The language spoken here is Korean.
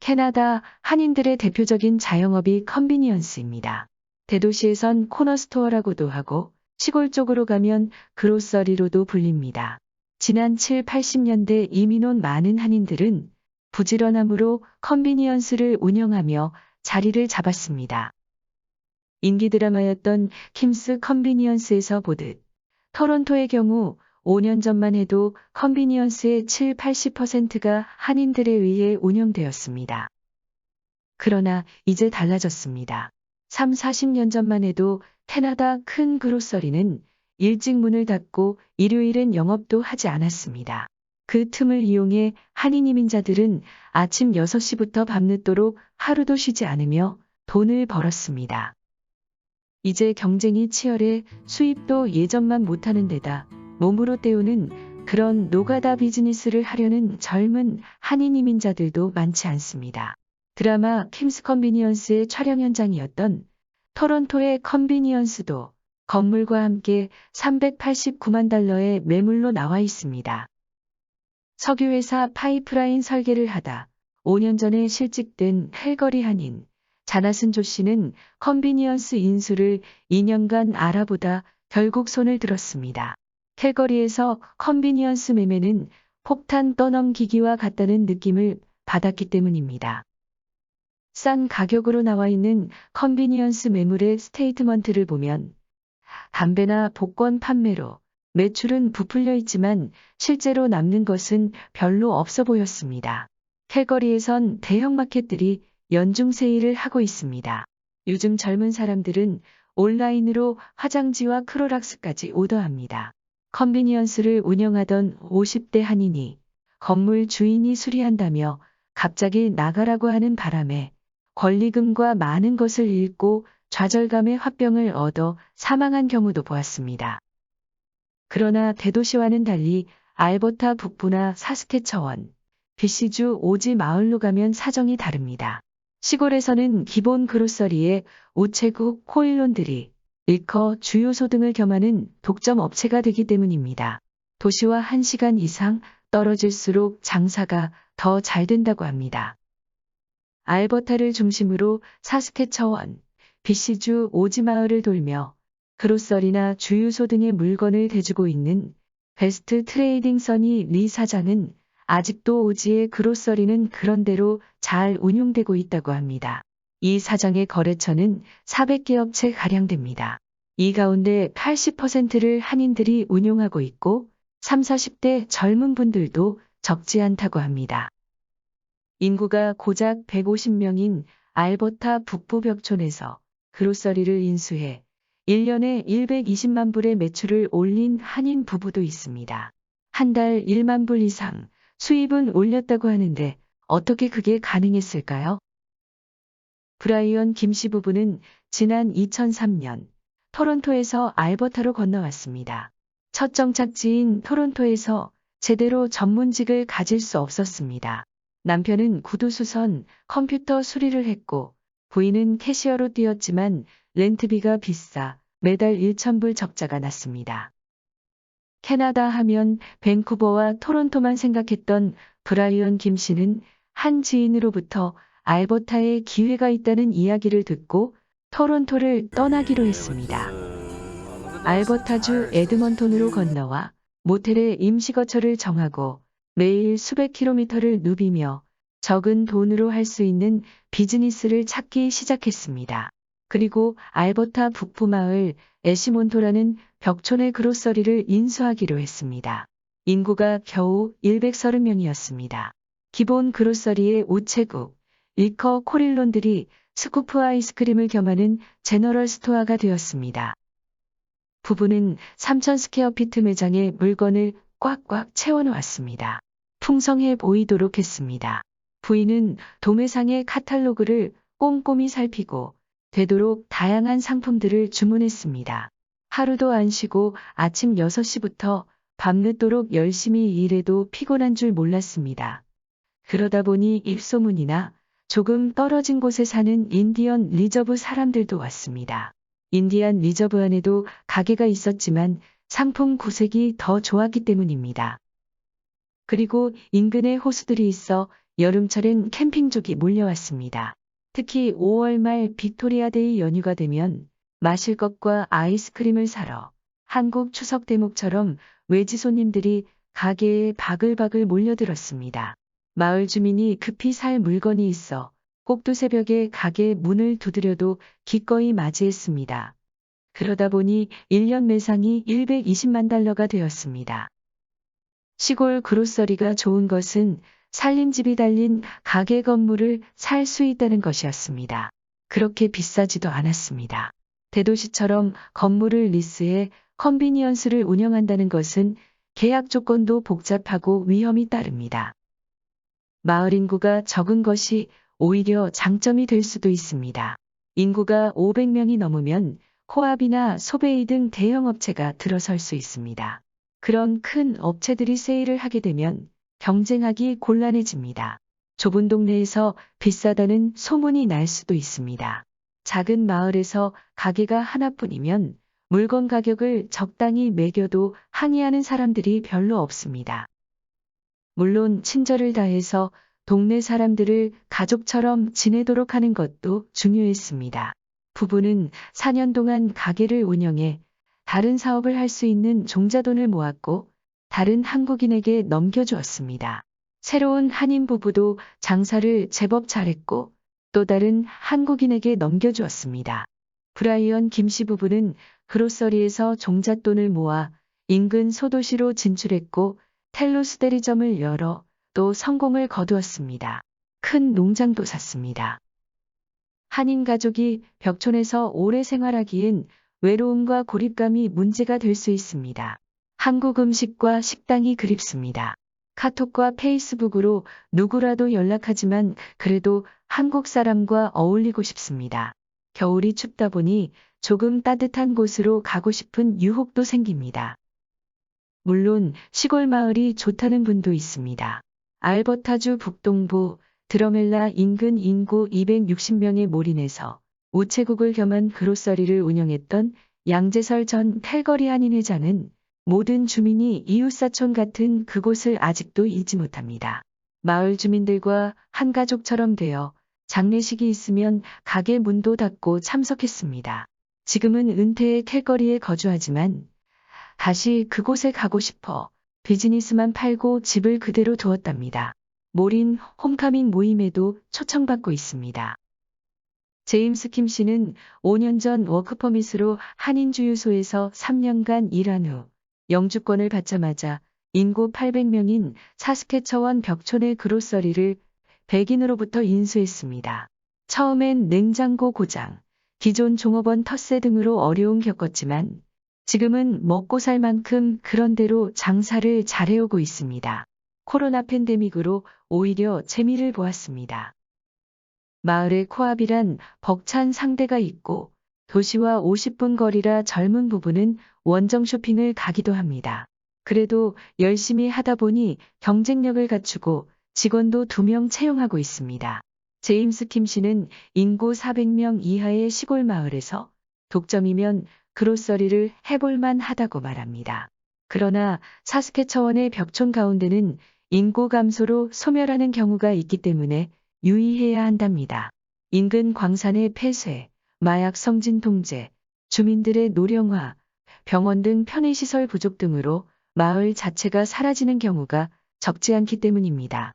캐나다 한인들의 대표적인 자영업이 컨비니언스입니다. 대도시에선 코너스토어라고도 하고 시골 쪽으로 가면 그로서리로도 불립니다. 지난 7, 80년대 이민 온 많은 한인들은 부지런함으로 컨비니언스를 운영하며 자리를 잡았습니다. 인기 드라마였던 킴스 컨비니언스에서 보듯 토론토의 경우 5년 전만 해도 컨비니언스의 7, 80%가 한인들에 의해 운영되었습니다. 그러나 이제 달라졌습니다. 3, 40년 전만 해도 캐나다 큰 그로서리는 일찍 문을 닫고 일요일엔 영업도 하지 않았습니다. 그 틈을 이용해 한인 이민자들은 아침 6시부터 밤늦도록 하루도 쉬지 않으며 돈을 벌었습니다. 이제 경쟁이 치열해 수입도 예전만 못하는 데다 몸으로 때우는 그런 노가다 비즈니스를 하려는 젊은 한인 이민자들도 많지 않습니다. 드라마 킴스 컨비니언스의 촬영 현장이었던 토론토의 컨비니언스도 건물과 함께 389만 달러의 매물로 나와 있습니다. 석유회사 파이프라인 설계를 하다 5년 전에 실직된 캘거리 한인 자나슨 조 씨는 컨비니언스 인수를 2년간 알아보다 결국 손을 들었습니다. 캘거리에서 컨비니언스 매매는 폭탄 떠넘기기와 같다는 느낌을 받았기 때문입니다. 싼 가격으로 나와 있는 컨비니언스 매물의 스테이트먼트를 보면 담배나 복권 판매로 매출은 부풀려 있지만 실제로 남는 것은 별로 없어 보였습니다. 캘거리에선 대형마켓들이 연중 세일을 하고 있습니다. 요즘 젊은 사람들은 온라인으로 화장지와 크로락스까지 오더합니다. 컨비니언스를 운영하던 50대 한인이 건물 주인이 수리한다며 갑자기 나가라고 하는 바람에 권리금과 많은 것을 잃고 좌절감의 화병을 얻어 사망한 경우도 보았습니다. 그러나 대도시와는 달리 알버타 북부나 사스케처원, BC주 오지 마을로 가면 사정이 다릅니다. 시골에서는 기본 그로서리에 우체국, 코일론들이 일커, 주유소 등을 겸하는 독점 업체가 되기 때문입니다. 도시와 1시간 이상 떨어질수록 장사가 더 잘 된다고 합니다. 알버타를 중심으로 사스케처원, BC주 오지 마을을 돌며 그로서리나 주유소 등의 물건을 대주고 있는 베스트 트레이딩 써니 리 사장은 아직도 오지의 그로서리는 그런대로 잘 운용되고 있다고 합니다. 이 사장의 거래처는 400개 업체가량 됩니다. 이 가운데 80%를 한인들이 운용하고 있고 30, 40대 젊은 분들도 적지 않다고 합니다. 인구가 고작 150명인 알버타 북부 벽촌에서 그로서리를 인수해 1년에 120만 불의 매출을 올린 한인 부부도 있습니다. 한 달 1만 불 이상 수입은 올렸다고 하는데 어떻게 그게 가능했을까요? 브라이언 김씨 부부는 지난 2003년 토론토에서 알버타로 건너왔습니다. 첫 정착지인 토론토에서 제대로 전문직을 가질 수 없었습니다. 남편은 구두수선, 컴퓨터 수리를 했고 부인은 캐시어로 뛰었지만 렌트비가 비싸 매달 1,000불 적자가 났습니다. 캐나다 하면 밴쿠버와 토론토만 생각했던 브라이언 김 씨는 한 지인으로부터 알버타에 기회가 있다는 이야기를 듣고 토론토를 떠나기로 했습니다. 알버타주 에드먼톤으로 건너와 모텔에 임시거처를 정하고 매일 수백 킬로미터를 누비며 적은 돈으로 할 수 있는 비즈니스를 찾기 시작했습니다. 그리고 알버타 북부 마을 에시몬토라는 벽촌의 그로서리를 인수하기로 했습니다. 인구가 겨우 130명이었습니다. 기본 그로서리의 우체국, 리커 코릴론들이 스쿠프 아이스크림을 겸하는 제너럴 스토어가 되었습니다. 부부는 3,000 스퀘어피트 매장에 물건을 꽉꽉 채워놓았습니다. 풍성해 보이도록 했습니다. 부인은 도매상의 카탈로그를 꼼꼼히 살피고 되도록 다양한 상품들을 주문했습니다. 하루도 안 쉬고 아침 6시부터 밤늦도록 열심히 일해도 피곤한 줄 몰랐습니다. 그러다 보니 입소문이나 조금 떨어진 곳에 사는 인디언 리저브 사람들도 왔습니다. 인디안 리저브 안에도 가게가 있었지만 상품 구색이 더 좋았기 때문입니다. 그리고 인근에 호수들이 있어 여름철엔 캠핑족이 몰려왔습니다. 특히 5월 말 빅토리아데이 연휴가 되면 마실 것과 아이스크림을 사러 한국 추석 대목처럼 외지 손님들이 가게에 바글바글 몰려들었습니다. 마을 주민이 급히 살 물건이 있어 꼭두새벽에 가게 문을 두드려도 기꺼이 맞이했습니다. 그러다 보니 1년 매상이 120만 달러가 되었습니다. 시골 그로서리가 좋은 것은 살림집이 달린 가게 건물을 살 수 있다는 것이었습니다. 그렇게 비싸지도 않았습니다. 대도시처럼 건물을 리스해 컨비니언스를 운영한다는 것은 계약 조건도 복잡하고 위험이 따릅니다. 마을 인구가 적은 것이 오히려 장점이 될 수도 있습니다. 인구가 500명이 넘으면 코압이나 소베이 등 대형 업체가 들어설 수 있습니다. 그런 큰 업체들이 세일을 하게 되면 경쟁하기 곤란해집니다. 좁은 동네에서 비싸다는 소문이 날 수도 있습니다. 작은 마을에서 가게가 하나뿐이면 물건 가격을 적당히 매겨도 항의하는 사람들이 별로 없습니다. 물론 친절을 다해서 동네 사람들을 가족처럼 지내도록 하는 것도 중요했습니다. 부부는 4년 동안 가게를 운영해 다른 사업을 할 수 있는 종잣돈을 모았고 다른 한국인에게 넘겨주었습니다. 새로운 한인 부부도 장사를 제법 잘했고 또 다른 한국인에게 넘겨주었습니다. 브라이언 김씨 부부는 그로서리에서 종잣돈을 모아 인근 소도시로 진출했고 텔로스 대리점을 열어 또 성공을 거두었습니다. 큰 농장도 샀습니다. 한인 가족이 벽촌에서 오래 생활하기엔 외로움과 고립감이 문제가 될 수 있습니다. 한국 음식과 식당이 그립습니다. 카톡과 페이스북으로 누구라도 연락하지만 그래도 한국 사람과 어울리고 싶습니다. 겨울이 춥다 보니 조금 따뜻한 곳으로 가고 싶은 유혹도 생깁니다. 물론 시골 마을이 좋다는 분도 있습니다. 알버타주 북동부 드러멜라 인근 인구 260명의 몰인에서 우체국을 겸한 그로서리를 운영했던 양재설 전 캘거리 한인 회장은 모든 주민이 이웃사촌 같은 그곳을 아직도 잊지 못합니다. 마을 주민들과 한 가족처럼 되어 장례식이 있으면 가게 문도 닫고 참석했습니다. 지금은 은퇴해 캘거리에 거주하지만 다시 그곳에 가고 싶어 비즈니스만 팔고 집을 그대로 두었답니다. 몰인 홈카밍 모임에도 초청받고 있습니다. 제임스 킴 씨는 5년 전 워크퍼밋으로 한인 주유소에서 3년간 일한 후 영주권을 받자마자 인구 800명인 사스케처원 벽촌의 그로서리를 백인으로부터 인수했습니다. 처음엔 냉장고 고장, 기존 종업원 텃세 등으로 어려움 겪었지만 지금은 먹고 살 만큼 그런대로 장사를 잘해오고 있습니다. 코로나 팬데믹으로 오히려 재미를 보았습니다. 마을의 코압이란 벅찬 상대가 있고 도시와 50분 거리라 젊은 부부는 원정 쇼핑을 가기도 합니다. 그래도 열심히 하다 보니 경쟁력을 갖추고 직원도 2명 채용하고 있습니다. 제임스 킴 씨는 인구 400명 이하의 시골 마을에서 독점이면 그로서리를 해볼만 하다고 말합니다. 그러나 사스케처원의 벽촌 가운데는 인구 감소로 소멸하는 경우가 있기 때문에 유의해야 한답니다. 인근 광산의 폐쇄, 마약 성진 통제, 주민들의 노령화, 병원 등 편의시설 부족 등으로 마을 자체가 사라지는 경우가 적지 않기 때문입니다.